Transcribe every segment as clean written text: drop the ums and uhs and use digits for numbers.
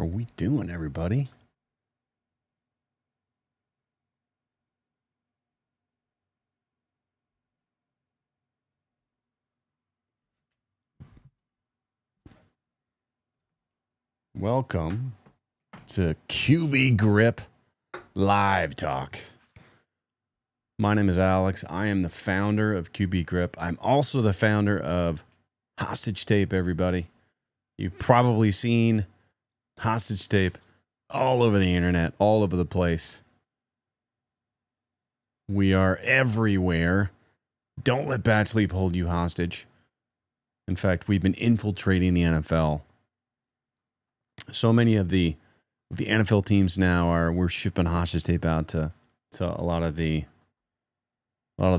we doing, everybody? Welcome to QB Grip Live Talk. My name is Alex. I am the founder of QB Grip. I'm also the founder of Hostage Tape, everybody. You've probably seen Hostage Tape all over the internet, all over the place. We are everywhere. Don't let bad sleep hold you hostage. In fact, we've been infiltrating the NFL. So many of the NFL teams now we're shipping hostage tape out to a lot of the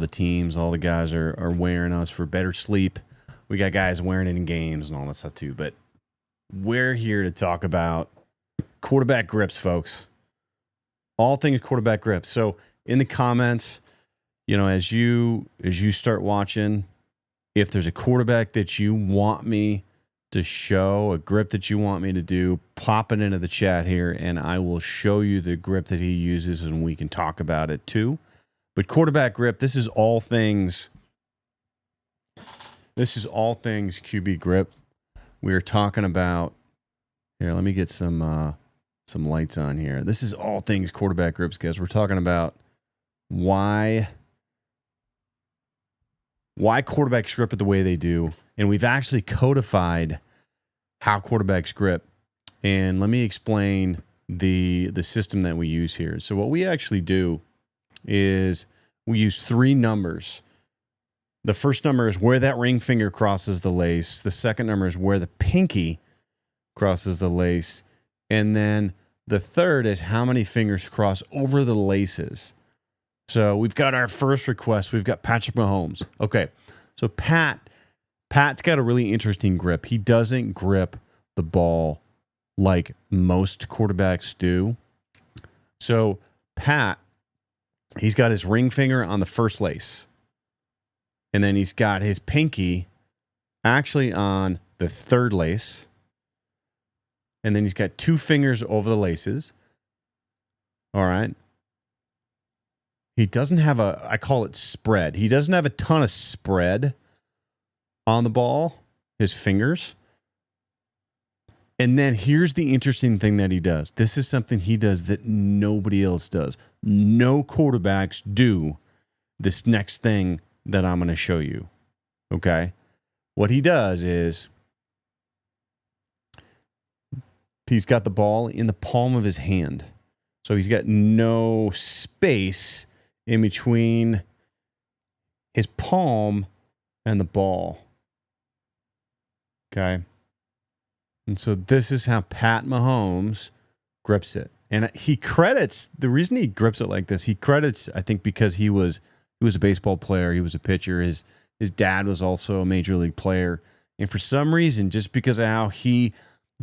teams. All the guys are wearing us for better sleep. We got guys wearing it in games and all that stuff too. But we're here to talk about quarterback grips, folks. All things quarterback grips. So in the comments, as you start watching, if there's a quarterback that you want me to show, a grip that you want me to do, pop it into the chat here, and I will show you the grip that he uses, and we can talk about it too. But quarterback grip, this is all things QB grip. We are talking about here. Let me get some lights on here. This is all things quarterback grips, guys. We're talking about why quarterbacks grip it the way they do. And we've actually codified how quarterbacks grip. And let me explain the system that we use here. So what we actually do is we use 3 numbers. The first number is where that ring finger crosses the lace. The second number is where the pinky crosses the lace. And then the third is how many fingers cross over the laces. So we've got our first request. We've got Patrick Mahomes. Okay, so Pat's got a really interesting grip. He doesn't grip the ball like most quarterbacks do. So Pat, he's got his ring finger on the first lace. And then he's got his pinky actually on the third lace. And then he's got 2 fingers over the laces. All right. He doesn't have I call it spread. He doesn't have a ton of spread on the ball, his fingers. And then here's the interesting thing that he does. This is something he does that nobody else does. No quarterbacks do this next thing that I'm going to show you. Okay? What he does is he's got the ball in the palm of his hand. So he's got no space in between his palm and the ball. Okay. And so this is how Pat Mahomes grips it. And the reason he grips it like this, I think because he was a baseball player, he was a pitcher, his dad was also a major league player. And for some reason, just because of how he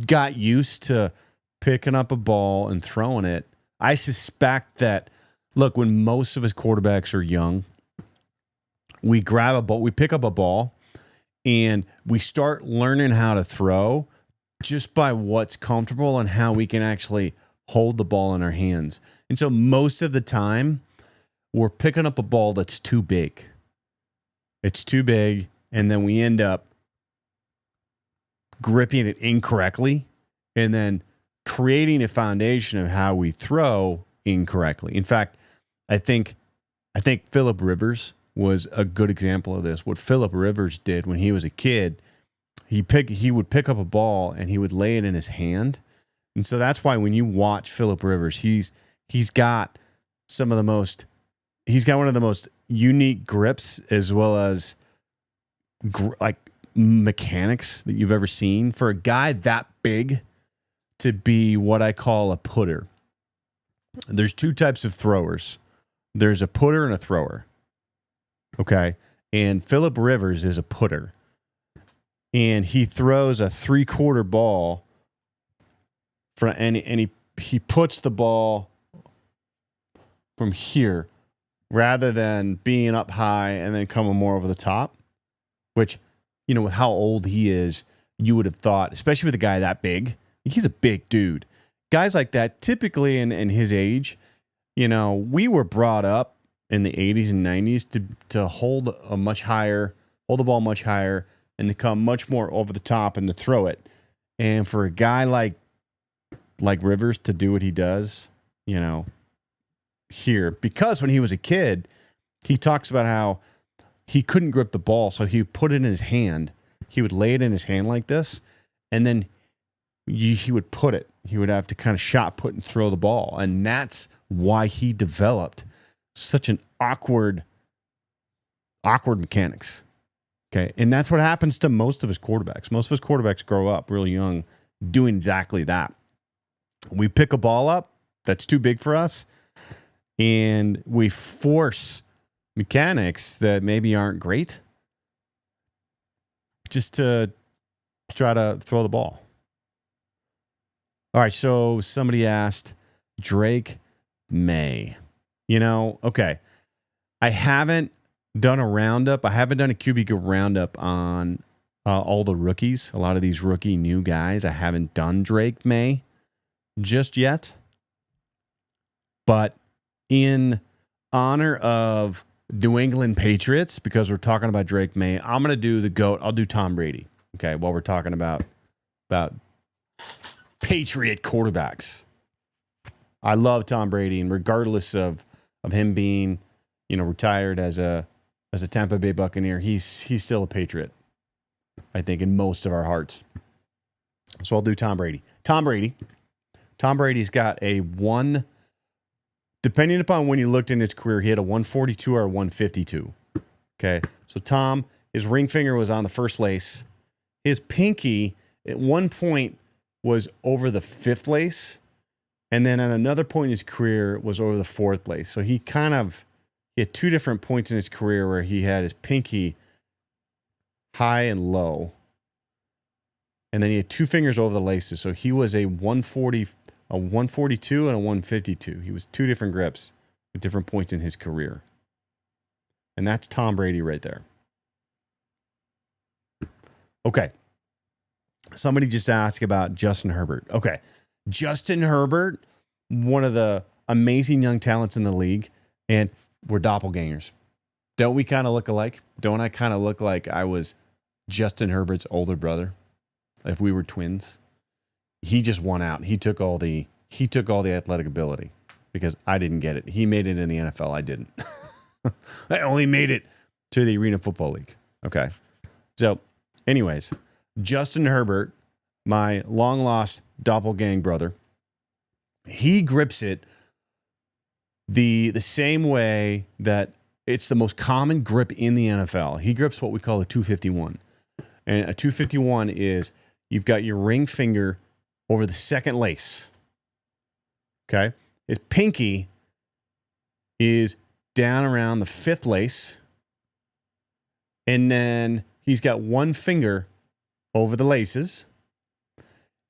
got used to picking up a ball and throwing it, I suspect that, look, when most of his quarterbacks are young, we grab a ball, we pick up a ball, and we start learning how to throw just by what's comfortable and how we can actually hold the ball in our hands. And so most of the time, we're picking up a ball that's too big. It's too big, and then we end up gripping it incorrectly and then creating a foundation of how we throw incorrectly. In fact, I think Phillip Rivers was a good example of this. What Phillip Rivers did when he was a kid, he would pick up a ball and he would lay it in his hand. And so that's why when you watch Phillip Rivers, he's got one of the most unique grips as well as mechanics that you've ever seen for a guy that big to be what I call a putter. There's 2 types of throwers. There's a putter and a thrower. Okay. And Phillip Rivers is a putter. And he throws a 3/4 ball and he puts the ball from here rather than being up high and then coming more over the top, which, with how old he is, you would have thought, especially with a guy that big, he's a big dude. guys like that, typically in his age, you know, we were brought up in the 80s and 90s to hold the ball much higher and to come much more over the top and to throw it. And for a guy like Rivers to do what he does, you know, here, because when he was a kid, he talks about how he couldn't grip the ball, so he would put it in his hand. He would lay it in his hand like this, and then he would put it. He would have to kind of shot put and throw the ball, and that's why he developed such an awkward mechanics. Okay, and that's what happens to most of his quarterbacks. Most of his quarterbacks grow up really young doing exactly that. We pick a ball up that's too big for us, and we force mechanics that maybe aren't great just to try to throw the ball. All right, so somebody asked Drake May. You know, okay, I haven't done a roundup. I haven't done a QB roundup on all the rookies. A lot of these rookie new guys. I haven't done Drake May just yet. But in honor of New England Patriots, because we're talking about Drake May, I'm going to do the GOAT. I'll do Tom Brady. Okay, while we're talking about Patriot quarterbacks. I love Tom Brady, and regardless of him being, you know, retired as a Tampa Bay Buccaneer, he's still a Patriot, I think, in most of our hearts. So I'll do Tom Brady. Tom Brady's got a one. Depending upon when you looked in his career, he had a 142 or a 152. Okay, so Tom, his ring finger was on the first lace. His pinky at one point was over the fifth lace, and then at another point in his career was over the fourth lace. So he had two different points in his career where he had his pinky high and low, and then he had two fingers over the laces. So he was a 142 and a 152. He was two different grips at different points in his career. And that's Tom Brady right there. Okay. Somebody just asked about Justin Herbert. Okay. Justin Herbert, one of the amazing young talents in the league, and we're doppelgangers. Don't we kind of look alike? Don't I kind of look like I was Justin Herbert's older brother? If we were twins? He just won out. He took all the athletic ability because I didn't get it. He made it in the NFL. I didn't. I only made it to the Arena Football League. Okay. So, anyways, Justin Herbert, my long lost doppelgang brother, he grips it the same way that it's the most common grip in the NFL. He grips what we call a 251. And a 251 is you've got your ring finger over the second lace. Okay. His pinky is down around the fifth lace. And then he's got one finger over the laces.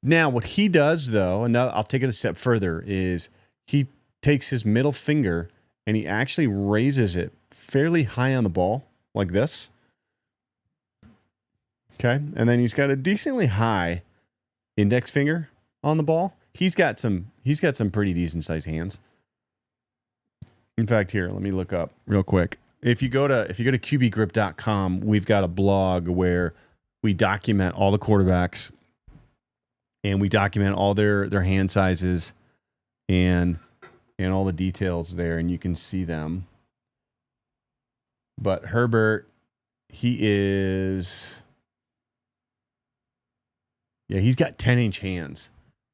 Now, what he does, though, and I'll take it a step further, is he takes his middle finger and he actually raises it fairly high on the ball, like this. Okay. And then he's got a decently high index finger on the ball. He's got some pretty decent sized hands. In fact, here, let me look up real quick. If you go to qbgrip.com, we've got a blog where we document all the quarterbacks and we document all their hand sizes and all the details there, and you can see them. But Herbert, he's got 10-inch hands.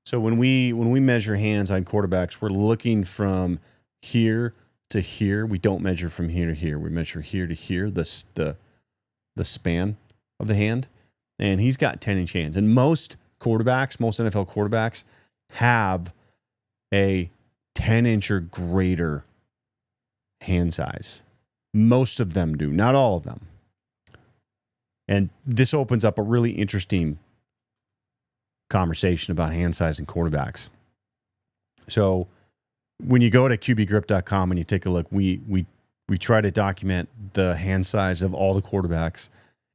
So when we measure hands on quarterbacks, we're looking from here to here. We don't measure from here to here. We measure here to here, the span of the hand. And he's got 10-inch hands. And most NFL quarterbacks have a 10-inch or greater hand size. Most of them do, not all of them. And this opens up a really interesting conversation about hand size and quarterbacks. So when you go to qbgrip.com and you take a look, we try to document the hand size of all the quarterbacks.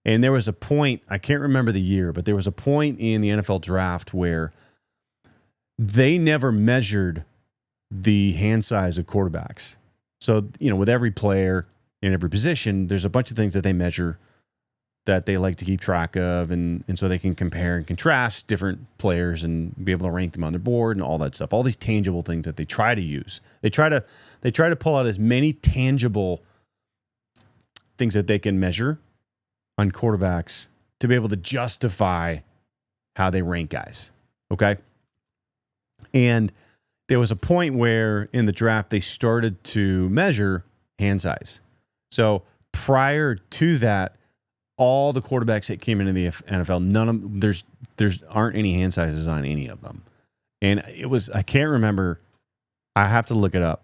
And there was a point, I can't remember the year, but there was a point in the NFL draft where they never measured the hand size of quarterbacks. So, with every player in every position, there's a bunch of things that they measure that they like to keep track of. And so they can compare and contrast different players and be able to rank them on their board and all that stuff. All these tangible things that they try to use. They try to pull out as many tangible things that they can measure on quarterbacks to be able to justify how they rank guys. Okay. And there was a point where in the draft, they started to measure hand size. So prior to that, all the quarterbacks that came into the NFL, none of there's aren't any hand sizes on any of them. And I can't remember. I have to look it up,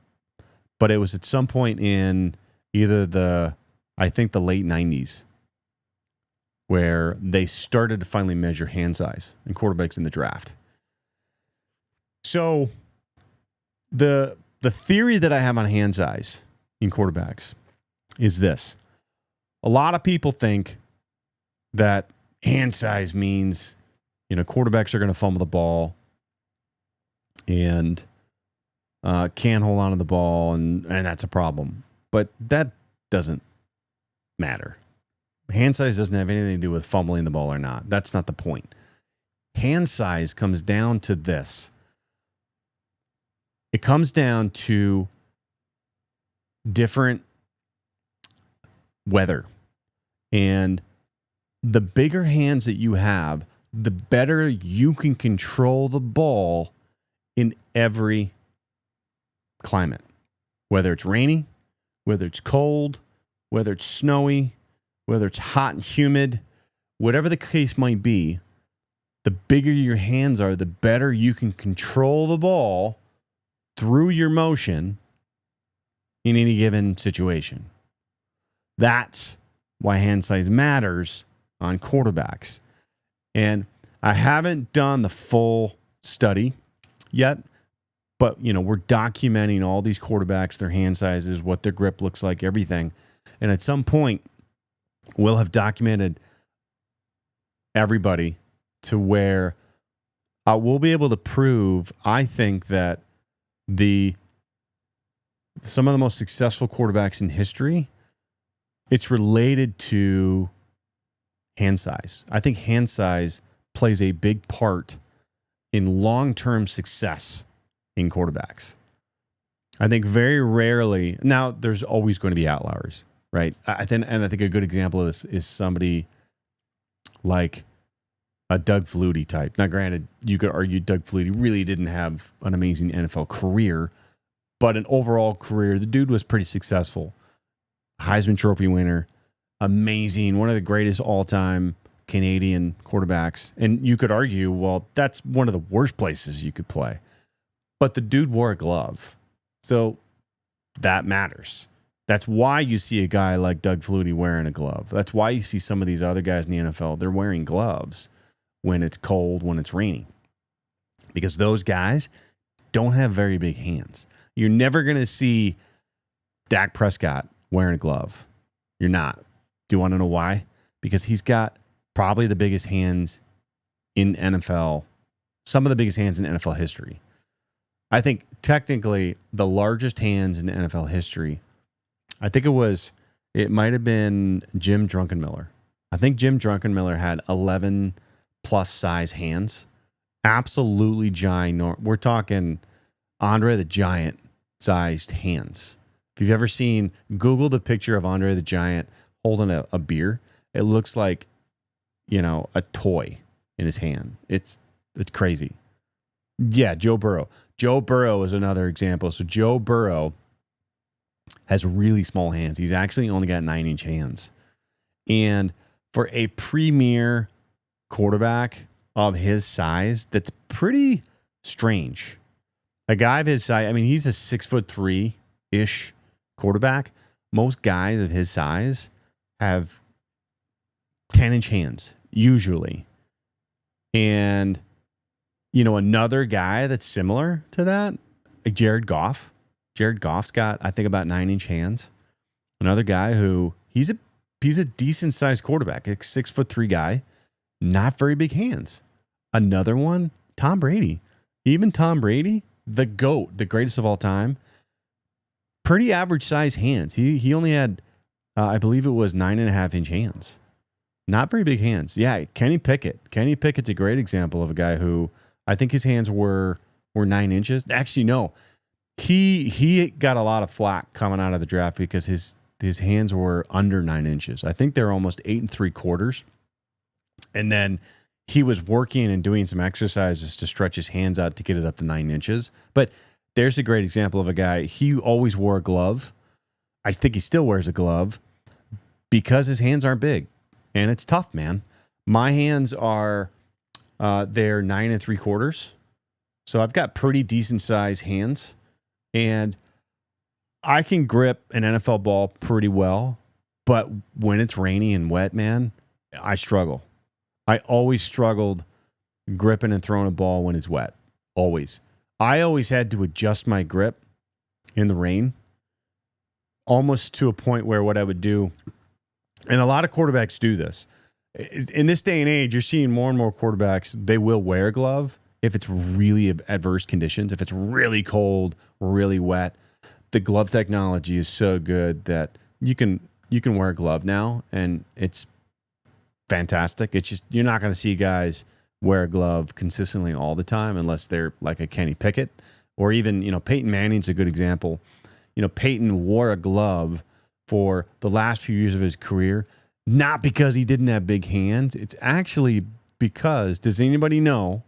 but it was at some point in either I think the late 90s where they started to finally measure hand size in quarterbacks in the draft. So the theory that I have on hand size in quarterbacks is this. A lot of people think that hand size means, quarterbacks are going to fumble the ball and can't hold on to the ball, and that's a problem. But that doesn't matter. Hand size doesn't have anything to do with fumbling the ball or not. That's not the point. Hand size comes down to this. It comes down to different weather. And the bigger hands that you have, the better you can control the ball in every climate. Whether it's rainy, whether it's cold, whether it's snowy, whether it's hot and humid, whatever the case might be, the bigger your hands are, the better you can control the ball through your motion in any given situation. That's why hand size matters on quarterbacks. And I haven't done the full study yet, but we're documenting all these quarterbacks, their hand sizes, what their grip looks like, everything. And at some point, we'll have documented everybody to where we'll be able to prove, I think, that some of the most successful quarterbacks in history, it's related to hand size. I think hand size plays a big part in long-term success in quarterbacks. I think very rarely, now there's always going to be outliers, right? I think a good example of this is somebody like a Doug Flutie type. Now, granted, you could argue Doug Flutie really didn't have an amazing NFL career, but an overall career, the dude was pretty successful. Heisman Trophy winner, amazing, one of the greatest all-time Canadian quarterbacks. And you could argue, well, that's one of the worst places you could play. But the dude wore a glove. So that matters. That's why you see a guy like Doug Flutie wearing a glove. That's why you see some of these other guys in the NFL, they're wearing gloves when it's cold, when it's raining. Because those guys don't have very big hands. You're never going to see Dak Prescott wearing a glove. You're not. Do you want to know why? Because he's got probably the biggest hands in NFL, some of the biggest hands in NFL history. I think technically the largest hands in NFL history, I think it might have been Jim Druckenmiller. I think Jim Druckenmiller had 11 plus size hands. Absolutely giant. We're talking Andre the Giant sized hands. If you've ever seen, Google the picture of Andre the Giant holding a beer. It looks like, a toy in his hand. It's crazy. Yeah, Joe Burrow. Joe Burrow is another example. So Joe Burrow has really small hands. He's actually only got 9-inch hands. And for a premier quarterback of his size, that's pretty strange. A guy of his size, he's a 6'3"-ish quarterback. Most guys of his size have 10-inch hands, usually. And, another guy that's similar to that, like Jared Goff. Jared Goff's got, I think, about 9-inch hands. Another guy who, he's a decent-sized quarterback, a 6'3" guy, not very big hands. Another one, Tom Brady. Even Tom Brady, the GOAT, the greatest of all time, pretty average size hands. He only had, I believe it was 9.5-inch hands. Not very big hands. Yeah, Kenny Pickett. Kenny Pickett's a great example of a guy who I think his hands were 9 inches. Actually, no. He got a lot of flack coming out of the draft because his hands were under 9 inches. I think they're almost 8 3/4. And then he was working and doing some exercises to stretch his hands out to get it up to 9 inches. But there's a great example of a guy. He always wore a glove. I think he still wears a glove because his hands aren't big. And it's tough, man. My hands are, they're 9 3/4. So I've got pretty decent sized hands. And I can grip an NFL ball pretty well. But when it's rainy and wet, man, I struggle. I always struggled gripping and throwing a ball when it's wet. Always. I always had to adjust my grip in the rain, almost to a point where what I would do, and a lot of quarterbacks do this. In this day and age, you're seeing more and more quarterbacks, they will wear a glove if it's really adverse conditions. If it's really cold, really wet, the glove technology is so good that you can wear a glove now, and it's fantastic. It's just, you're not going to see guys wear a glove consistently all the time unless they're like a Kenny Pickett or even, Peyton Manning's a good example. Peyton wore a glove for the last few years of his career, not because he didn't have big hands. It's actually because, does anybody know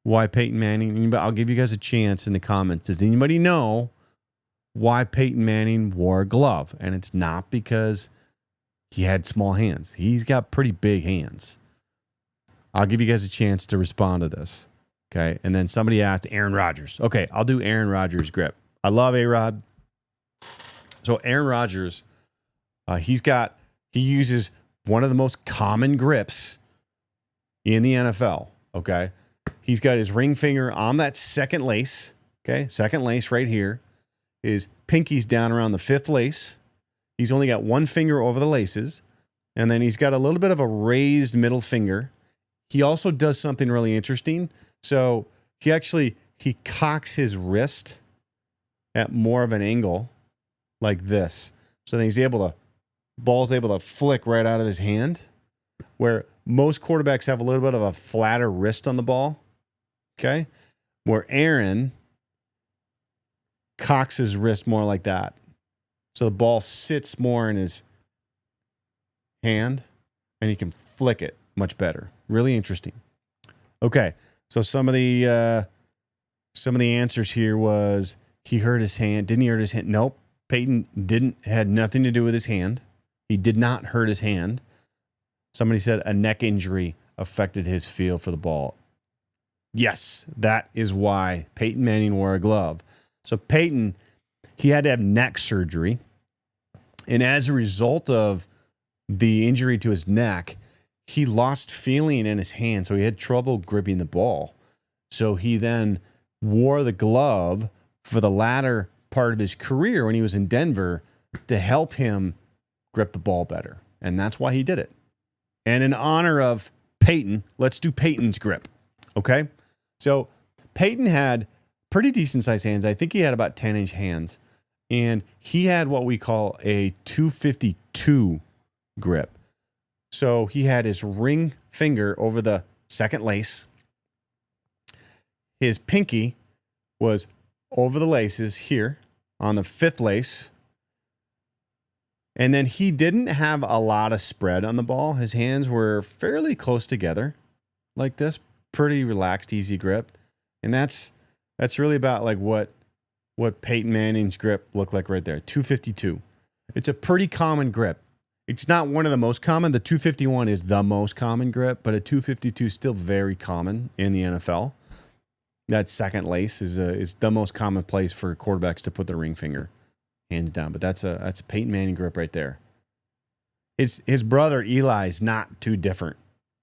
why Peyton Manning, I'll give you guys a chance in the comments. Does anybody know why Peyton Manning wore a glove? And it's not because he had small hands. He's got pretty big hands. I'll give you guys a chance to respond to this. Okay. And then somebody asked Aaron Rodgers. Okay. I'll do Aaron Rodgers' grip. I love A-Rod. So Aaron Rodgers, he uses one of the most common grips in the NFL. Okay. He's got his ring finger on that second lace. Okay. Second lace right here. His pinky's down around the fifth lace. He's only got one finger over the laces. And then he's got a little bit of a raised middle finger. He also does something really interesting. So he cocks his wrist at more of an angle like this. So then ball's able to flick right out of his hand, where most quarterbacks have a little bit of a flatter wrist on the ball. Okay. Where Aaron cocks his wrist more like that. So the ball sits more in his hand and he can flick it much better. Really interesting. Okay. So some of the answers here was he hurt his hand. Didn't he hurt his hand? Nope. Peyton had nothing to do with his hand. He did not hurt his hand. Somebody said a neck injury affected his feel for the ball. Yes, that is why Peyton Manning wore a glove. So Peyton, he had to have neck surgery. And as a result of the injury to his neck, he lost feeling in his hand. So he had trouble gripping the ball. So he then wore the glove for the latter part of his career when he was in Denver to help him grip the ball better. And that's why he did it. And in honor of Peyton, let's do Peyton's grip. Okay? So Peyton had pretty decent sized hands. I think he had about 10-inch hands. And he had what we call a 252 grip. So he had his ring finger over the second lace. His pinky was over the laces here on the fifth lace. And then he didn't have a lot of spread on the ball. His hands were fairly close together like this. Pretty relaxed, easy grip. And that's really about like what Peyton Manning's grip looked like right there. 252. It's a pretty common grip. It's not one of the most common. The 251 is the most common grip, but a 252 is still very common in the NFL. That second lace is the most common place for quarterbacks to put their ring finger, hands down. But that's a Peyton Manning grip right there. His brother Eli is not too different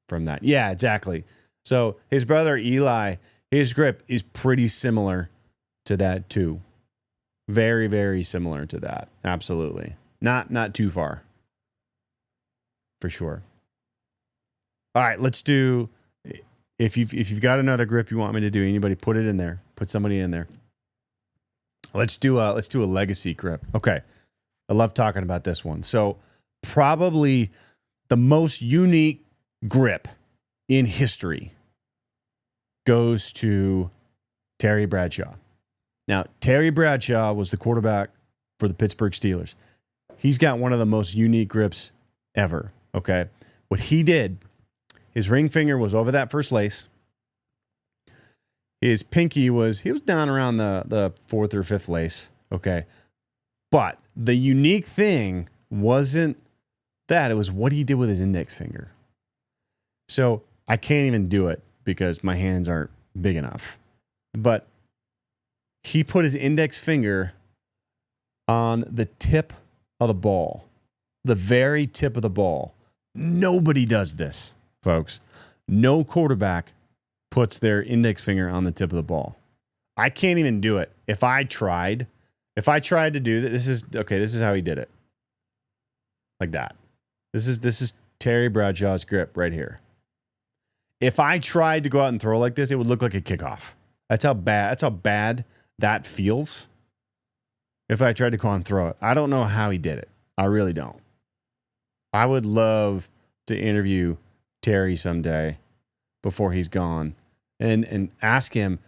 from that. Yeah, exactly. So his brother Eli, his grip is pretty similar to that too. Very, very similar to that. Absolutely. Not too far. For sure. All right, let's do if you've got another grip you want me to do, anybody put it in there. Put somebody in there. Let's do a legacy grip. Okay. I love talking about this one. So probably the most unique grip in history goes to Terry Bradshaw. Now, Terry Bradshaw was the quarterback for the Pittsburgh Steelers. He's got one of the most unique grips ever, okay? What he did, his ring finger was over that first lace. His pinky was down around the fourth or fifth lace, okay? But the unique thing wasn't that. It was what he did with his index finger. So I can't even do it because my hands aren't big enough. But he put his index finger on the tip of the ball, the very tip of the ball. Nobody does this, folks. No quarterback puts their index finger on the tip of the ball. I can't even do it. If I tried to do that, this is how he did it. Like that. This is Terry Bradshaw's grip right here. If I tried to go out and throw like this, it would look like a kickoff. That's how bad that feels. If I tried to go out and throw it. I don't know how he did it. I really don't. I would love to interview Terry someday before he's gone and ask him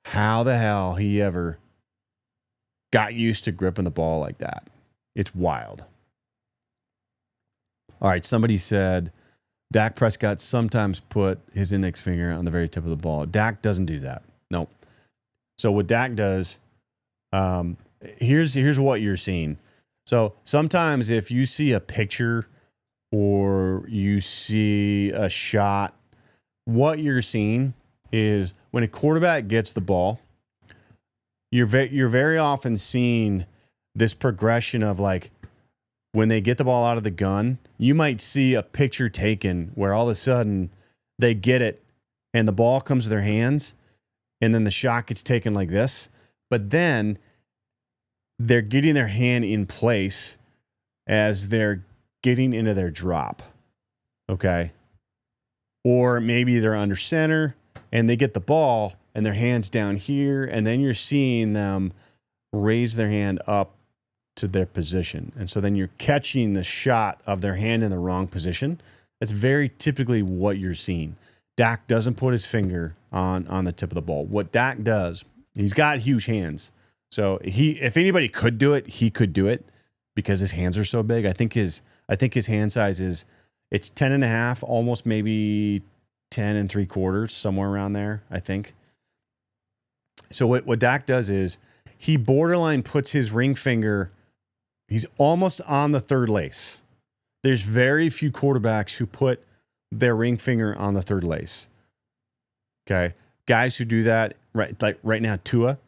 how the hell he ever got used to gripping the ball like that. It's wild. All right, somebody said Dak Prescott sometimes put his index finger on the very tip of the ball. Dak doesn't do that. No. So what Dak does, here's what you're seeing. So sometimes if you see a picture or you see a shot, what you're seeing is when a quarterback gets the ball, you're very often seeing this progression of like when they get the ball out of the gun, you might see a picture taken where all of a sudden they get it and the ball comes to their hands and then the shot gets taken like this. But then they're getting their hand in place as they're getting into their drop. Okay. Or maybe they're under center and they get the ball and their hand's down here. And then you're seeing them raise their hand up to their position. And so then you're catching the shot of their hand in the wrong position. That's very typically what you're seeing. Dak doesn't put his finger on the tip of the ball. What Dak does, he's got huge hands. So if anybody could do it, he could do it because his hands are so big. I think his hand size it's 10.5, almost maybe 10 3/4, somewhere around there, I think. So what Dak does is he borderline puts his ring finger, he's almost on the third lace. There's very few quarterbacks who put their ring finger on the third lace. Okay. Guys who do that, right now, Tua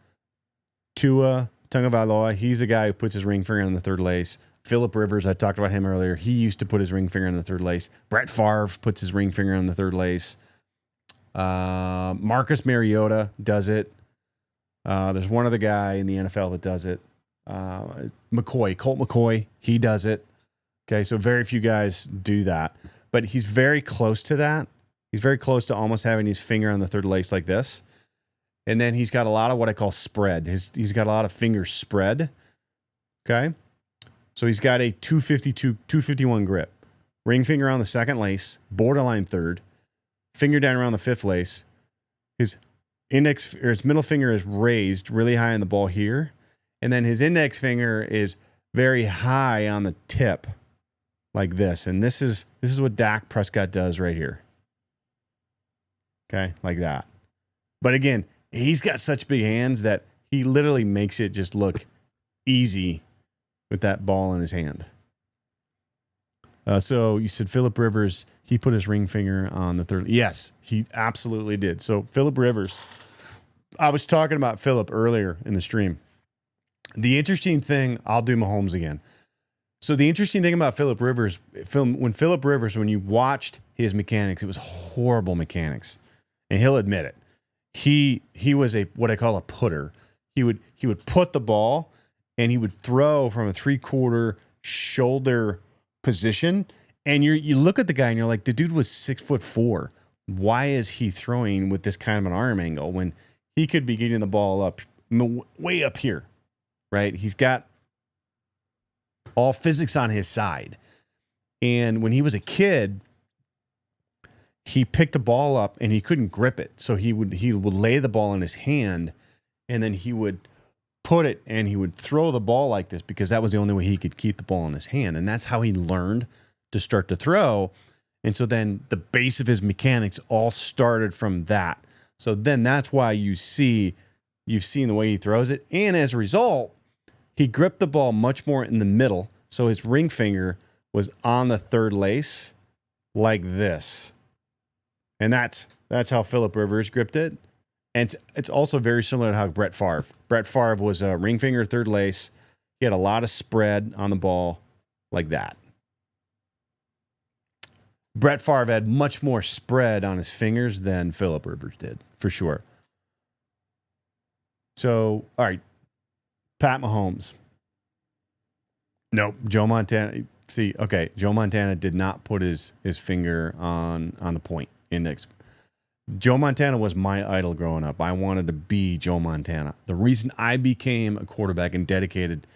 Tagovailoa, he's a guy who puts his ring finger on the third lace. Phillip Rivers, I talked about him earlier. He used to put his ring finger on the third lace. Brett Favre puts his ring finger on the third lace. Marcus Mariota does it. There's one other guy in the NFL that does it. Colt McCoy, he does it. Okay, so very few guys do that. But he's very close to that. He's very close to almost having his finger on the third lace like this. And then he's got a lot of what I call spread. He's got a lot of finger spread. Okay. So he's got a 251 grip. Ring finger on the second lace, borderline third, finger down around the fifth lace. His middle finger is raised really high on the ball here. And then his index finger is very high on the tip like this. And this is what Dak Prescott does right here. Okay, like that. But again, he's got such big hands that he literally makes it just look easy with that ball in his hand. So you said Phillip Rivers, he put his ring finger on the third. Yes, he absolutely did. So Phillip Rivers, I was talking about Phillip earlier in the stream. The interesting thing, I'll do Mahomes again. So the interesting thing about Phillip Rivers, when you watched his mechanics, it was horrible mechanics. And he'll admit it. He was what I call a putter. He would put the ball and he would throw from a 3/4 shoulder position. And you look at the guy and you're like, the dude was 6'4". why is he throwing with this kind of an arm angle when he could be getting the ball up way up here, right? He's got all physics on his side. And when he was a kid, he picked a ball up and he couldn't grip it. So he would lay the ball in his hand, and then he would put it and he would throw the ball like this because that was the only way he could keep the ball in his hand. And that's how he learned to start to throw. And so then the base of his mechanics all started from that. So then that's why you've seen the way he throws it. And as a result, he gripped the ball much more in the middle. So his ring finger was on the third lace like this. And that's how Phillip Rivers gripped it. And it's also very similar to how Brett Favre was a ring finger, third lace. He had a lot of spread on the ball like that. Brett Favre had much more spread on his fingers than Phillip Rivers did, for sure. So, all right, Pat Mahomes. Nope, Joe Montana. See, okay, Joe Montana did not put his finger on the point index. Joe Montana was my idol growing up. I wanted to be Joe Montana. The reason I became a quarterback and dedicated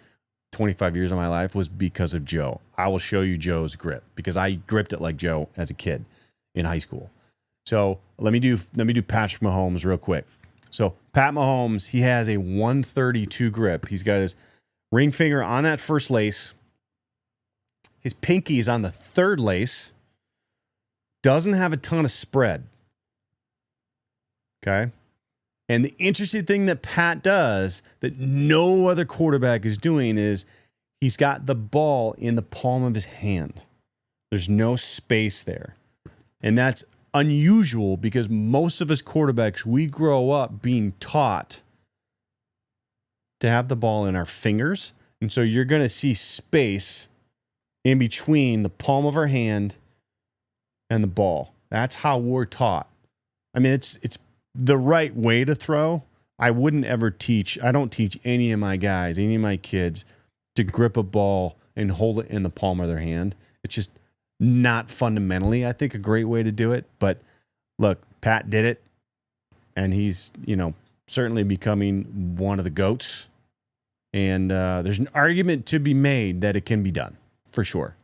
25 years of my life was because of Joe. I will show you Joe's grip because I gripped it like Joe as a kid in high school. So let me do Patrick Mahomes real quick. So Pat Mahomes, he has a 132 grip. He's got his ring finger on that first lace. His pinky is on the third lace. Doesn't have a ton of spread. Okay. And the interesting thing that Pat does that no other quarterback is doing is he's got the ball in the palm of his hand. There's no space there. And that's unusual because most of us quarterbacks, we grow up being taught to have the ball in our fingers. And so you're going to see space in between the palm of our hand and the ball. That's how we're taught. I mean, it's the right way to throw. I don't teach any of my guys, any of my kids to grip a ball and hold it in the palm of their hand. It's just not fundamentally, I think, a great way to do it. But look, Pat did it, and he's, certainly becoming one of the GOATs. And there's an argument to be made that it can be done, for sure.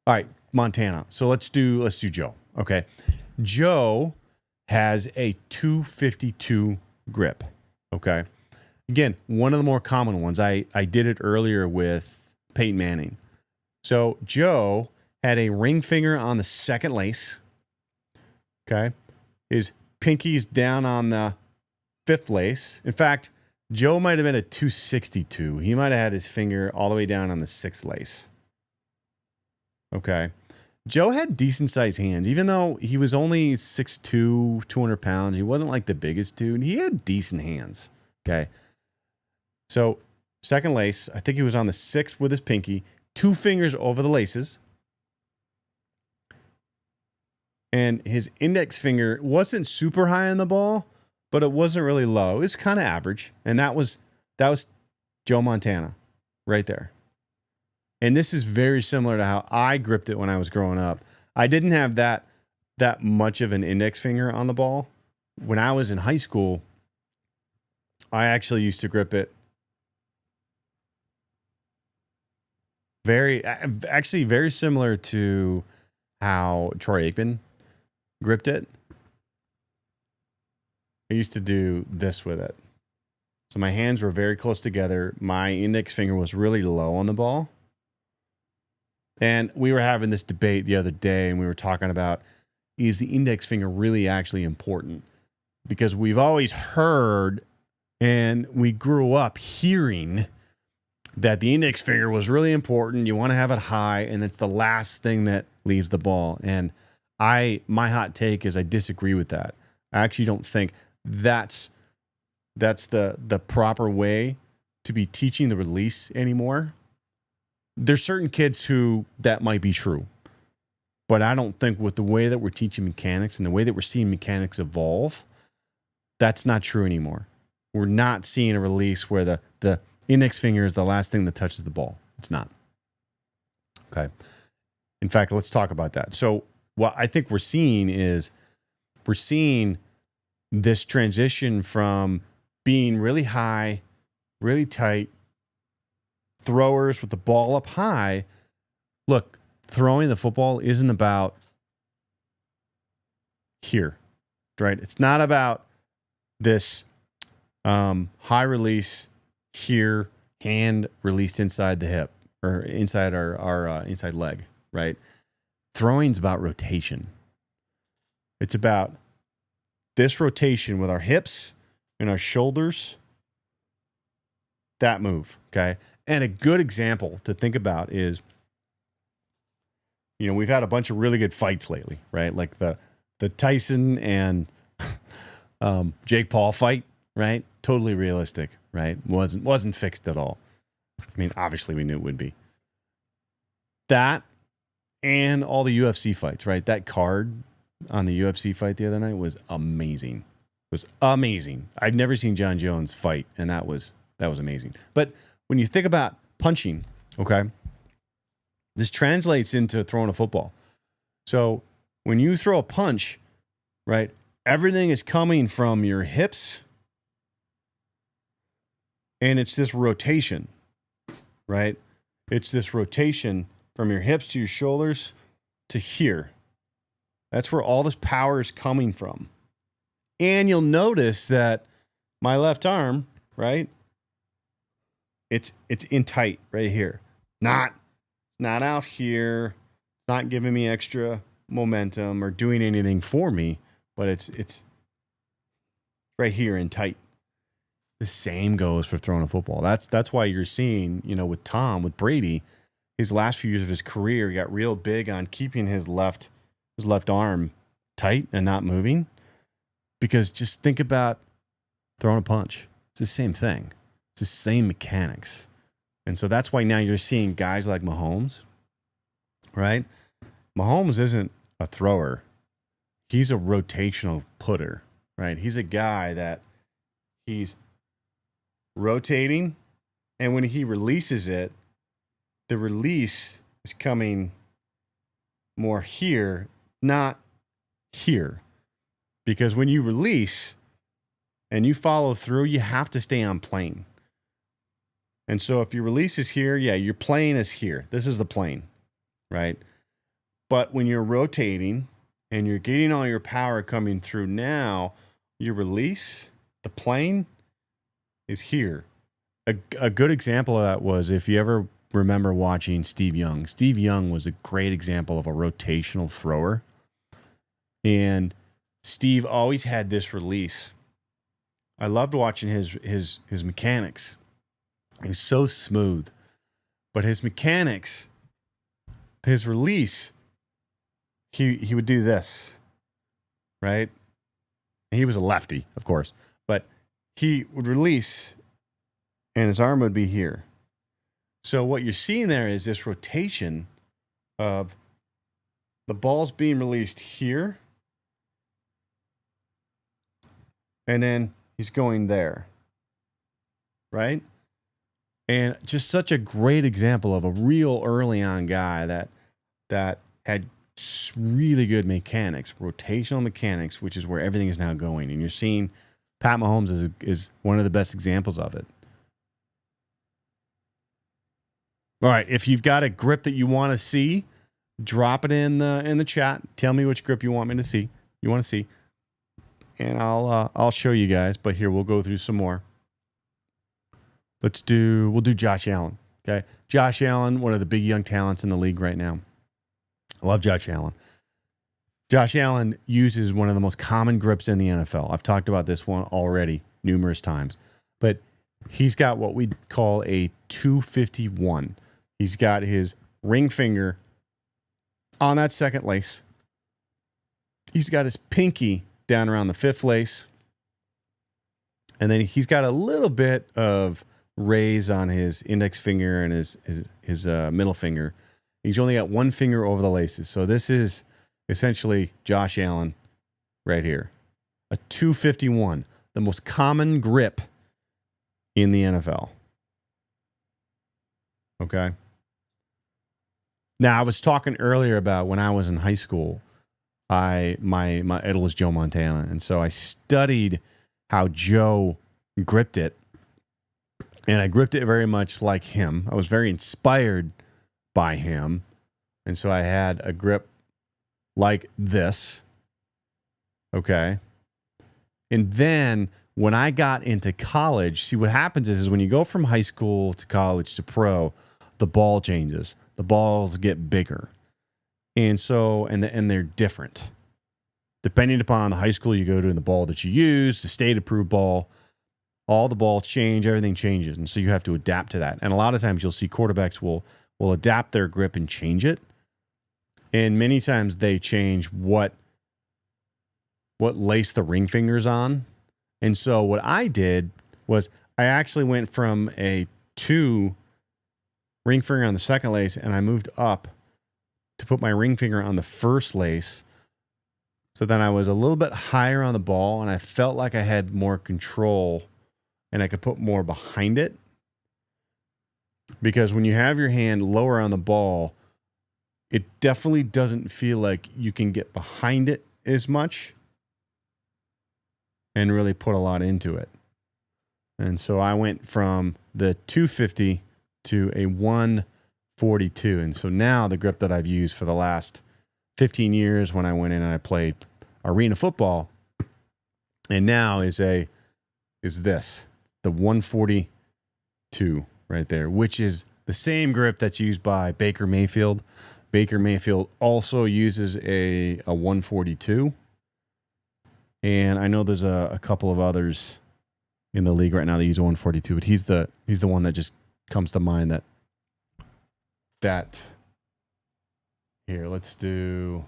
All right, Montana. So let's do Joe. Okay. Joe has a 252 grip. Okay. Again, one of the more common ones. I did it earlier with Peyton Manning. So Joe had a ring finger on the second lace. Okay. His pinky's down on the fifth lace. In fact, Joe might have been a 262. He might have had his finger all the way down on the sixth lace. Okay. Joe had decent sized hands, even though he was only 6'2", 200 pounds. He wasn't like the biggest dude. He had decent hands. Okay. So second lace, I think he was on the sixth with his pinky, two fingers over the laces. And his index finger wasn't super high on the ball, but it wasn't really low. It was kind of average. And that was Joe Montana right there. And this is very similar to how I gripped it when I was growing up. I didn't have that much of an index finger on the ball. When I was in high school, I actually used to grip it very similar to how Troy Aikman gripped it. I used to do this with it. So my hands were very close together. My index finger was really low on the ball. And we were having this debate the other day, and we were talking about, is the index finger really actually important? Because we've always heard, and we grew up hearing that the index finger was really important. You want to have it high, and it's the last thing that leaves the ball. And my hot take is I disagree with that. I actually don't think that's the proper way to be teaching the release anymore. There's certain kids who that might be true, but I don't think with the way that we're teaching mechanics and the way that we're seeing mechanics evolve, that's not true anymore. We're not seeing a release where the index finger is the last thing that touches the ball. It's not. Okay. In fact, let's talk about that. So what I think we're seeing this transition from being really high, really tight, throwers with the ball up high. Look, throwing the football isn't about here, right? It's not about this high release here, hand released inside the hip or inside our inside leg, right? Throwing's about rotation. It's about this rotation with our hips and our shoulders, that move, okay? And a good example to think about is, we've had a bunch of really good fights lately, right? Like the Tyson and Jake Paul fight, right? Totally realistic, right? Wasn't fixed at all. I mean, obviously we knew it would be. That and all the UFC fights, right? That card on the UFC fight the other night was amazing. It was amazing. I've never seen John Jones fight, and that was amazing. But when you think about punching, okay, this translates into throwing a football. So when you throw a punch, right, everything is coming from your hips, and it's this rotation, right? It's this rotation from your hips to your shoulders to here. That's where all this power is coming from. And you'll notice that my left arm, right, it's in tight right here. Not out here, not giving me extra momentum or doing anything for me, but it's right here in tight. The same goes for throwing a football. That's why you're seeing, with Brady, his last few years of his career, he got real big on keeping his left arm tight and not moving. Because just think about throwing a punch. It's the same thing. It's the same mechanics. And so that's why now you're seeing guys like Mahomes, right? Mahomes isn't a thrower. He's a rotational putter, right? He's a guy that he's rotating, and when he releases it, the release is coming more here, not here. Because when you release and you follow through, you have to stay on plane. And so if your release is here, your plane is here. This is the plane, right? But when you're rotating and you're getting all your power coming through now, your release, the plane, is here. A good example of that was, if you ever remember watching Steve Young. Steve Young was a great example of a rotational thrower. And Steve always had this release. I loved watching his mechanics. He's so smooth. But his mechanics, his release, he would do this, right? And he was a lefty, of course. But he would release, and his arm would be here. So what you're seeing there is this rotation of the ball's being released here, and then he's going there, right? And just such a great example of a real early on guy that had really good mechanics, rotational mechanics, which is where everything is now going. And you're seeing Pat Mahomes is one of the best examples of it. All right, if you've got a grip that you want to see, drop it in the chat. Tell me which grip you want me to see. You want to see, and I'll show you guys. But here, we'll go through some more. We'll do Josh Allen. Okay, Josh Allen, one of the big young talents in the league right now. I love Josh Allen. Josh Allen uses one of the most common grips in the NFL. I've talked about this one already numerous times, but he's got what we call a 251. He's got his ring finger on that second lace. He's got his pinky down around the fifth lace. And then he's got a little bit of raise on his index finger and his middle finger. He's only got one finger over the laces. So this is essentially Josh Allen right here. A 251, the most common grip in the NFL. Okay. Now, I was talking earlier about when I was in high school, my idol is Joe Montana, and so I studied how Joe gripped it, and I gripped it very much like him. I was very inspired by him, and so I had a grip like this. Okay, and then when I got into college, see what happens is when you go from high school to college to pro, the ball changes. The balls get bigger. And so, and they're different. Depending upon the high school you go to and the ball that you use, the state-approved ball, all the balls change, everything changes. And so you have to adapt to that. And a lot of times you'll see quarterbacks will adapt their grip and change it. And many times they change what lace the ring finger's on. And so what I did was I actually went from a 2 ring finger on the second lace, and I moved up to put my ring finger on the first lace. So then I was a little bit higher on the ball, and I felt like I had more control and I could put more behind it. Because when you have your hand lower on the ball, it definitely doesn't feel like you can get behind it as much and really put a lot into it. And so I went from the 250 to a 142. And so now the grip that I've used for the last 15 years when I went in and I played arena football, and now is this, the 142 right there, which is the same grip that's used by Baker Mayfield. Baker Mayfield also uses a 142. And I know there's a couple of others in the league right now that use a 142, but he's the one that just comes to mind that here, let's do.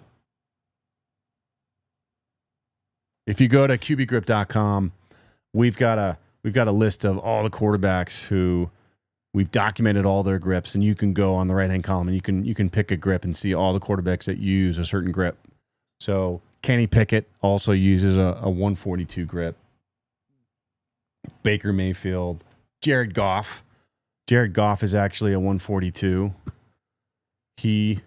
If you go to QBgrip.com, we've got a list of all the quarterbacks who we've documented all their grips, and you can go on the right-hand column and you can pick a grip and see all the quarterbacks that use a certain grip. So Kenny Pickett also uses a 142 grip. Baker Mayfield, Jared Goff. Jared Goff is actually a 142. He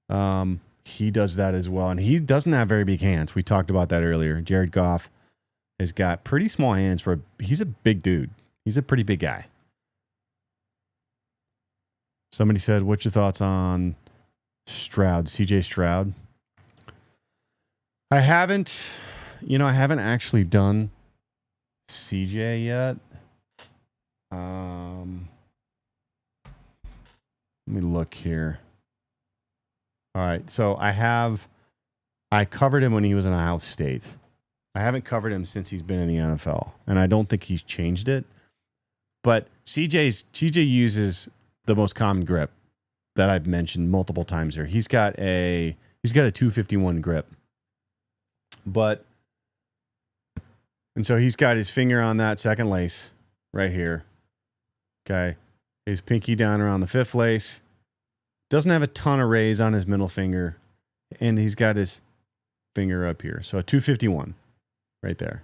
does that as well, and he doesn't have very big hands. We talked about that earlier. Jared Goff has got pretty small hands he's a big dude. He's a pretty big guy. Somebody said, "What's your thoughts on Stroud, CJ Stroud?" I haven't actually done CJ yet. Let me look here. All right, so I covered him when he was in Ohio State. I haven't covered him since he's been in the NFL, and I don't think he's changed it. But CJ uses the most common grip that I've mentioned multiple times here. He's got a 251 grip. And so he's got his finger on that second lace right here. Okay. His pinky down around the fifth lace. Doesn't have a ton of raise on his middle finger. And he's got his finger up here. So a 251 right there.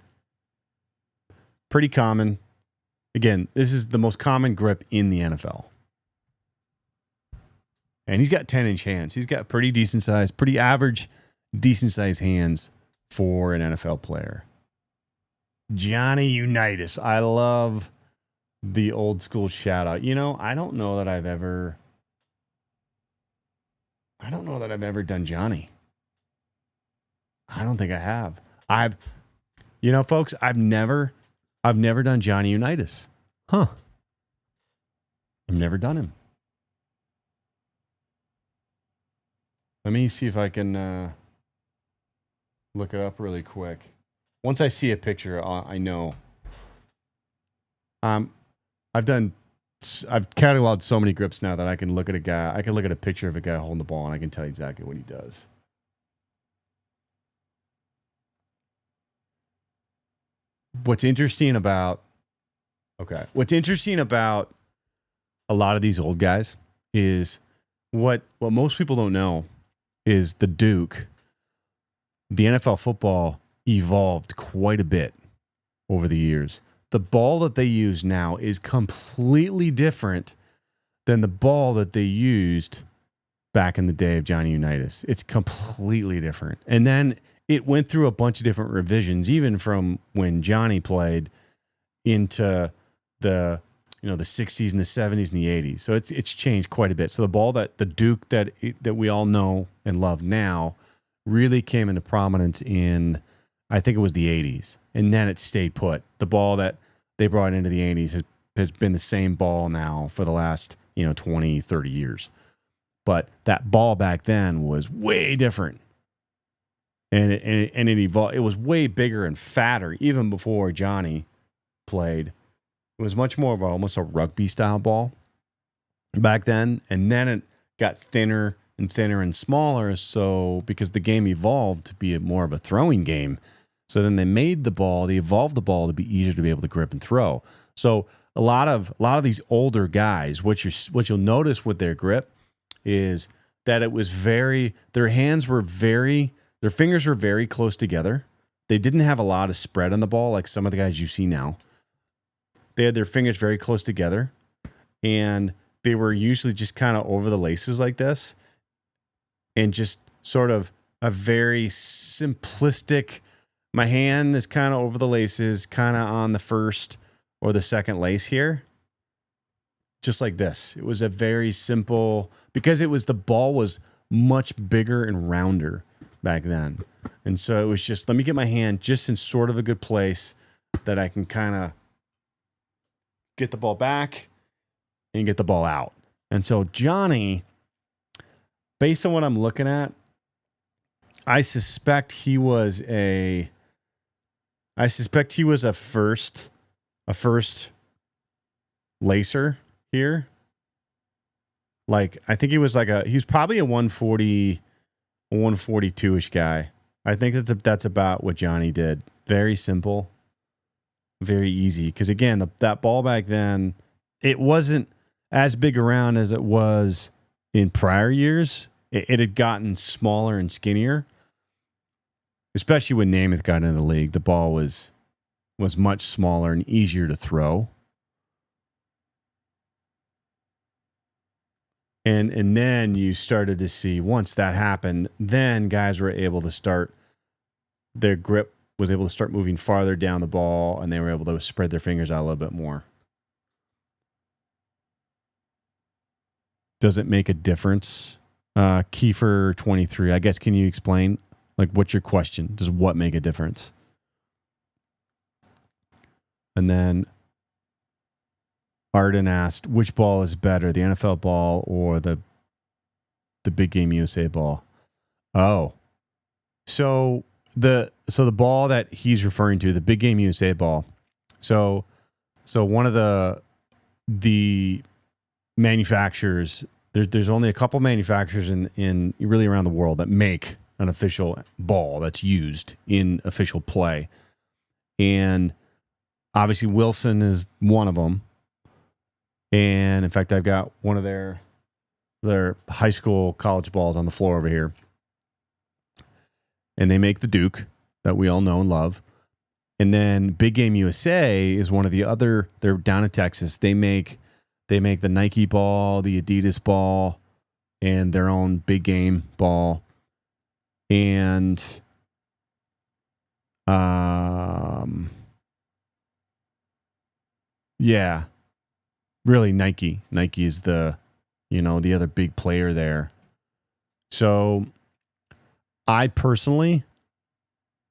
Pretty common. Again, this is the most common grip in the NFL. And he's got 10-inch hands. He's got pretty decent size, pretty average, decent size hands for an NFL player. Johnny Unitas. I love the old school shout out. I don't know that I've ever done Johnny. I don't think I have. Folks, I've never done Johnny Unitas. Huh. I've never done him. Let me see if I can look it up really quick. Once I see a picture, I know. I've cataloged so many grips now that I can look at a guy. I can look at a picture of a guy holding the ball, and I can tell you exactly what he does. What's interesting about a lot of these old guys is what most people don't know is the Duke. The NFL football evolved quite a bit over the years. The ball that they use now is completely different than the ball that they used back in the day of Johnny Unitas. It's completely different. And then it went through a bunch of different revisions, even from when Johnny played into the the 60s and the 70s and the 80s. So it's changed quite a bit. So the ball that the Duke that we all know and love now really came into prominence in, I think it was the 80s, and then it stayed put. The ball that they brought into the 80s has been the same ball now for the last 20, 30 years. But that ball back then was way different. And it evolved. It was way bigger and fatter even before Johnny played. It was much more of almost a rugby style ball back then. And then it got thinner and thinner and smaller. So because the game evolved to be more of a throwing game. So then they evolved the ball to be easier to be able to grip and throw. So a lot of these older guys, what you'll notice with their grip is that it was their fingers were very close together. They didn't have a lot of spread on the ball like some of the guys you see now. They had their fingers very close together, and they were usually just kind of over the laces like this, and just sort of a very simplistic, my hand is kind of over the laces, kind of on the first or the second lace here. Just like this. It was a very simple, because the ball was much bigger and rounder back then. And so it was just, let me get my hand just in sort of a good place that I can kind of get the ball back and get the ball out. And so Johnny, based on what I'm looking at, I suspect he was a first lacer here. Like, I think he was probably a 142-ish guy. I think that's about what Johnny did. Very simple, very easy. Because again, that ball back then, it wasn't as big around as it was in prior years. It had gotten smaller and skinnier, especially when Namath got into the league. The ball was much smaller and easier to throw. And then you started to see, once that happened, then guys were able to start, their grip was able to start moving farther down the ball, and they were able to spread their fingers out a little bit more. Does it make a difference? Kiefer 23, I guess, can you explain? Like, what's your question? Does what make a difference? And then Arden asked, which ball is better, the NFL ball or the Big Game USA ball? Oh, so the ball that he's referring to, the Big Game USA ball. So one of the manufacturers, there's only a couple manufacturers in really around the world that make an official ball that's used in official play, and obviously Wilson is one of them. And in fact, I've got one of their high school college balls on the floor over here. And they make the Duke that we all know and love. And then Big Game USA is one of the other, they're down in Texas. They make the Nike ball, the Adidas ball, and their own Big Game ball. And yeah. Really, Nike. Nike is the other big player there. So I personally,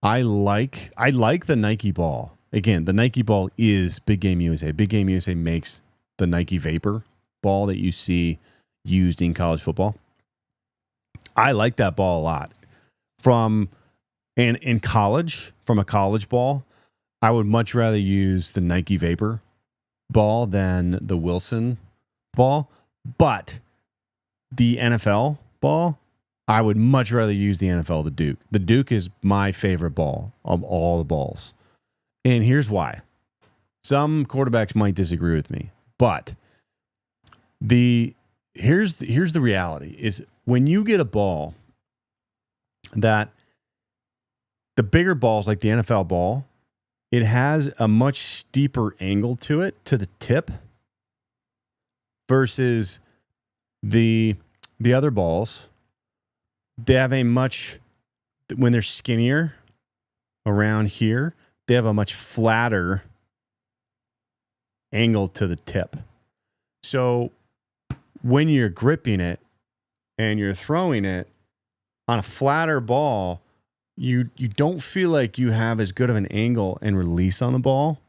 I like the Nike ball. Again, the Nike ball is Big Game USA. Big Game USA makes the Nike Vapor ball that you see used in college football. I like that ball a lot. From a college ball, I would much rather use the Nike Vapor ball than the Wilson ball. But the NFL ball, I would much rather use the NFL, the Duke. The Duke is my favorite ball of all the balls. And here's why. Some quarterbacks might disagree with me, but here's the reality is when you get a ball that the bigger balls like the NFL ball, it has a much steeper angle to it, to the tip, versus the the other balls, they have a much, when they're skinnier around here, they have a much flatter angle to the tip. So when you're gripping it and you're throwing it on a flatter ball, you don't feel like you have as good of an angle and release on the ball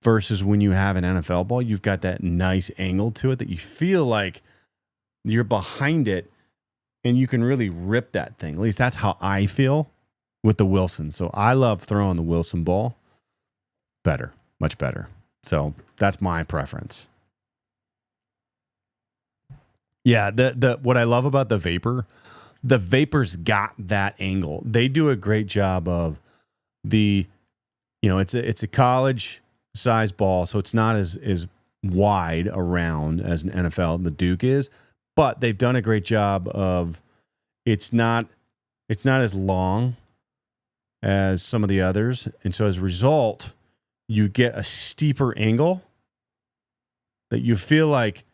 versus when you have an NFL ball. You've got that nice angle to it that you feel like you're behind it and you can really rip that thing. At least that's how I feel with the Wilson. So I love throwing the Wilson ball. Better, much better. So that's my preference. Yeah, the what I love about the Vapor's got that angle. They do a great job of it's a college size ball, so it's not as wide around as an NFL, the Duke is, but they've done a great job of it's not as long as some of the others. And so as a result, you get a steeper angle that you feel like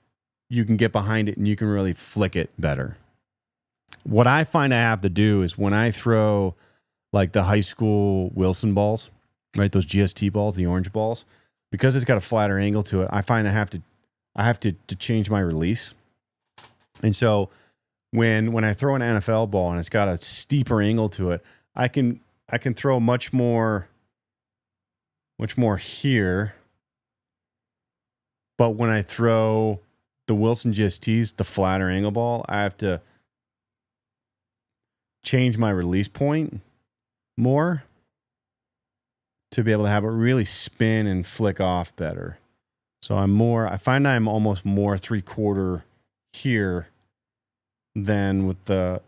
you can get behind it and you can really flick it better. What I find I have to do is when I throw like the high school Wilson balls, right, those GST balls, the orange balls, because it's got a flatter angle to it, I find I have to change my release. And so when I throw an NFL ball and it's got a steeper angle to it, I can throw much more here. But when I throw the Wilson GSTs, the flatter angle ball, I have to change my release point more to be able to have it really spin and flick off better. So I find I'm almost more 3/4 here than with the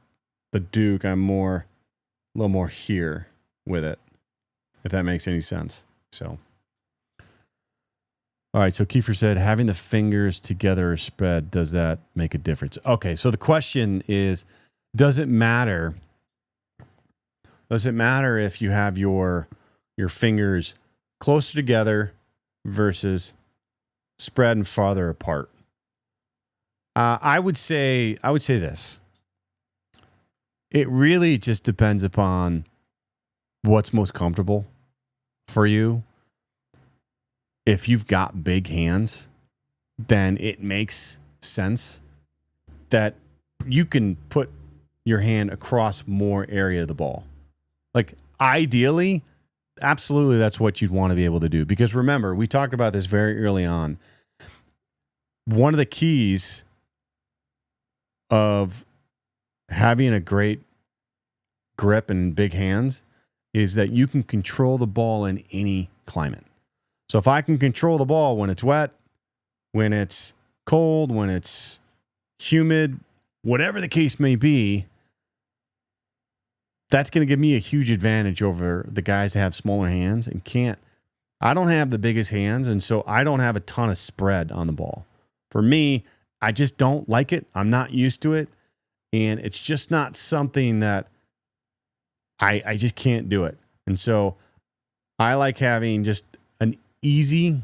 Duke. I'm a little more here with it, if that makes any sense. So, all right. So Kiefer said, having the fingers together or spread, does that make a difference? Okay. So the question is, does it matter? Does it matter if you have your fingers closer together versus spread and farther apart? I would say this. It really just depends upon what's most comfortable for you. If you've got big hands, then it makes sense that you can put your hand across more area of the ball. Like ideally, absolutely that's what you'd want to be able to do. Because remember, we talked about this very early on. One of the keys of having a great grip and big hands is that you can control the ball in any climate. So if I can control the ball when it's wet, when it's cold, when it's humid, whatever the case may be, that's going to give me a huge advantage over the guys that have smaller hands and can't. I don't have the biggest hands, and so I don't have a ton of spread on the ball. For me, I just don't like it. I'm not used to it, and it's just not something that I just can't do it. And so I like having just an easy,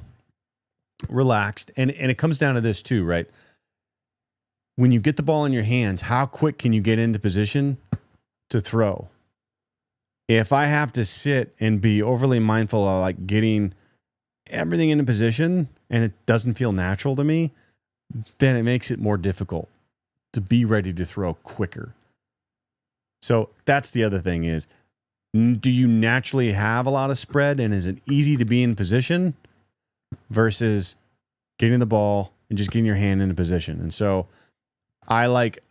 relaxed, and it comes down to this too, right? When you get the ball in your hands, how quick can you get into position to throw? If I have to sit and be overly mindful of like getting everything into position and it doesn't feel natural to me, then it makes it more difficult to be ready to throw quicker. So that's the other thing is, do you naturally have a lot of spread and is it easy to be in position versus getting the ball and just getting your hand into position? And so I like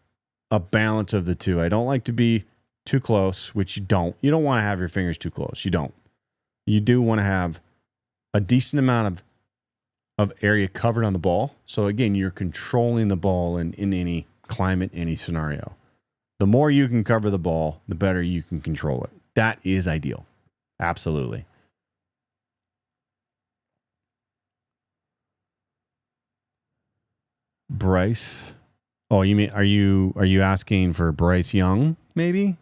a balance of the two. I don't like to be too close, which you don't. You don't want to have your fingers too close. You don't. You do want to have a decent amount of area covered on the ball. So again, you're controlling the ball in any climate, any scenario. The more you can cover the ball, the better you can control it. That is ideal. Absolutely. Bryce. Oh, you mean are you asking for Bryce Young, maybe?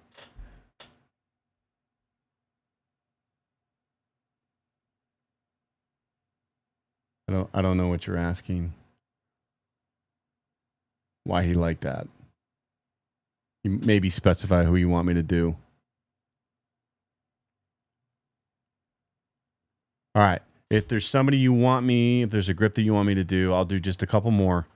I don't know what you're asking. Why he like that? You maybe specify who you want me to do. All right. If there's somebody you want me, if there's a grip that you want me to do, I'll do just a couple more.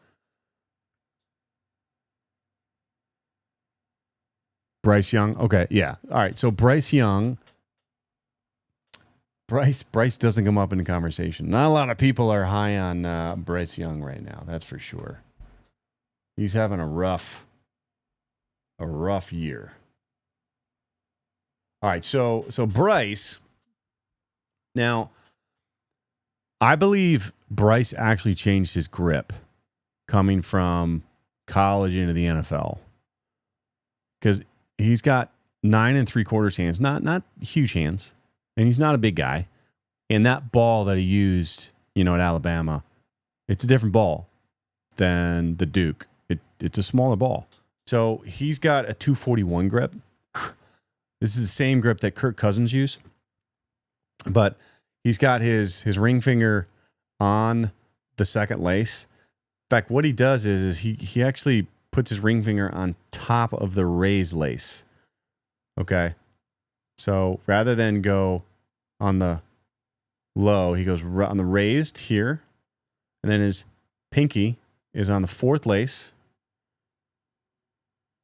Bryce Young. Okay. Yeah. All right. So Bryce Young. Bryce doesn't come up in the conversation. Not a lot of people are high on Bryce Young right now. That's for sure. He's having a rough year. All right. So Bryce. Now, I believe Bryce actually changed his grip coming from college into the NFL because he's got 9 3/4 hands, not huge hands, and he's not a big guy. And that ball that he used, at Alabama, it's a different ball than the Duke. It's a smaller ball. So he's got a 241 grip. This is the same grip that Kirk Cousins used, but he's got his ring finger on the second lace. In fact, what he does is he actually puts his ring finger on top of the raised lace. Okay. So rather than go on the low, he goes on the raised here. And then his pinky is on the fourth lace.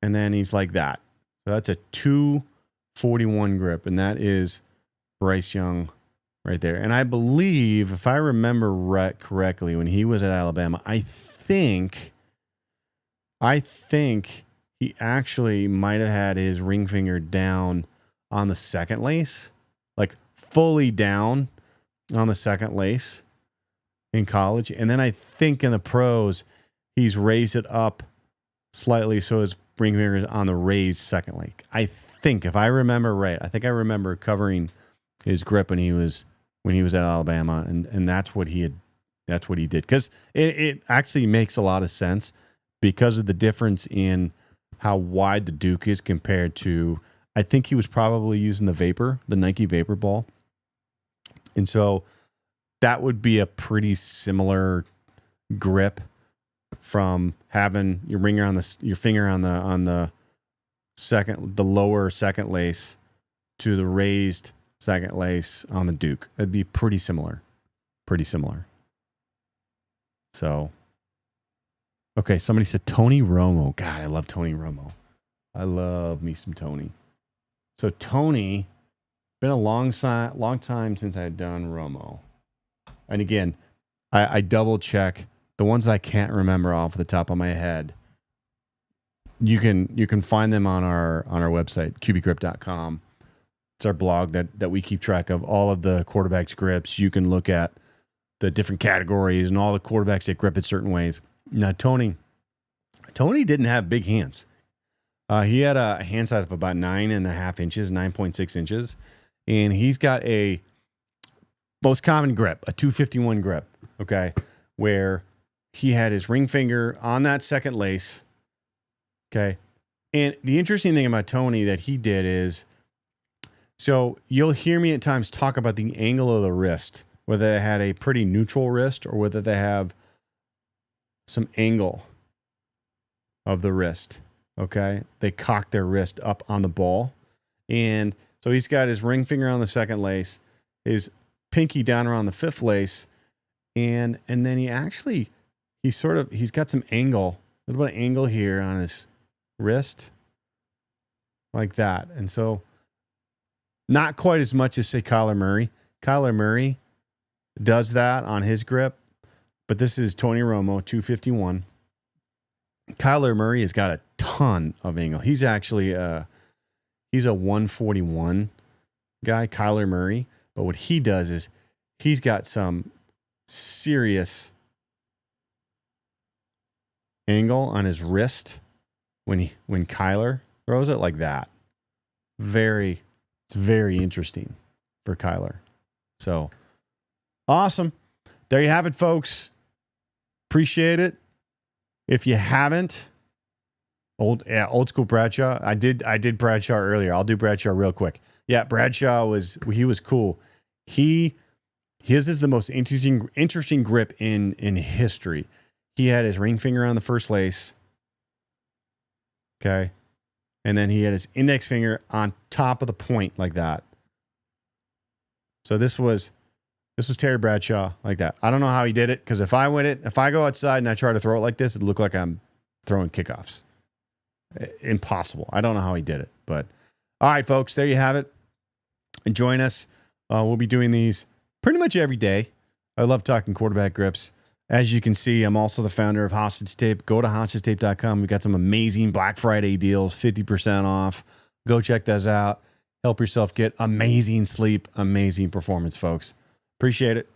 And then he's like that. So that's a 241 grip. And that is Bryce Young right there. And I believe, if I remember correctly, when he was at Alabama, I think he actually might have had his ring finger down on the second lace, like fully down on the second lace in college. And then I think in the pros, he's raised it up slightly so his ring finger is on the raised second lace. I think, if I remember right, I remember covering his grip when he was at Alabama, and that's what he did. Because it actually makes a lot of sense because of the difference in how wide the Duke is compared to, I think he was probably using the Nike Vapor ball. And so that would be a pretty similar grip from having your finger on the lower second lace to the raised second lace on the Duke. It'd be pretty similar. So, okay, somebody said Tony Romo. God, I love Tony Romo. I love me some Tony. So Tony, been a long time since I've done Romo. And again, I double check the ones that I can't remember off the top of my head. You can find them on our website, qbgrip.com. It's our blog that we keep track of all of the quarterbacks' grips. You can look at the different categories and all the quarterbacks that grip it certain ways. Now, Tony didn't have big hands. He had a hand size of about 9.5 inches, 9.6 inches. And he's got a most common grip, a 251 grip, okay, where he had his ring finger on that second lace, okay. And the interesting thing about Tony that he did is, so you'll hear me at times talk about the angle of the wrist, whether they had a pretty neutral wrist or whether they have some angle of the wrist, okay. They cock their wrist up on the ball. And so he's got his ring finger on the second lace, his pinky down around the fifth lace, and then he's got some angle, a little bit of angle here on his wrist, like that. And so not quite as much as, say, Kyler Murray. Kyler Murray does that on his grip, but this is Tony Romo, 251. Kyler Murray has got a ton of angle. He's actually he's a 141 guy, Kyler Murray. But what he does is he's got some serious angle on his wrist when Kyler throws it like that. It's very interesting for Kyler. So awesome. There you have it, folks. Appreciate it. If you haven't, old school Bradshaw. I did Bradshaw earlier. I'll do Bradshaw real quick. Yeah, Bradshaw was cool. His is the most interesting grip in history. He had his ring finger on the first lace. Okay. and then he had his index finger on top of the point like that. So this was Terry Bradshaw like that. I don't know how he did it, because if I go outside and I try to throw it like this, it'd look like I'm throwing kickoffs. Impossible. I don't know how he did it, but all right, folks, there you have it. And join us. We'll be doing these pretty much every day. I love talking quarterback grips. As you can see, I'm also the founder of Hostage Tape. Go to hostagetape.com. We've got some amazing Black Friday deals, 50% off. Go check those out. Help yourself get amazing sleep, amazing performance, folks. Appreciate it.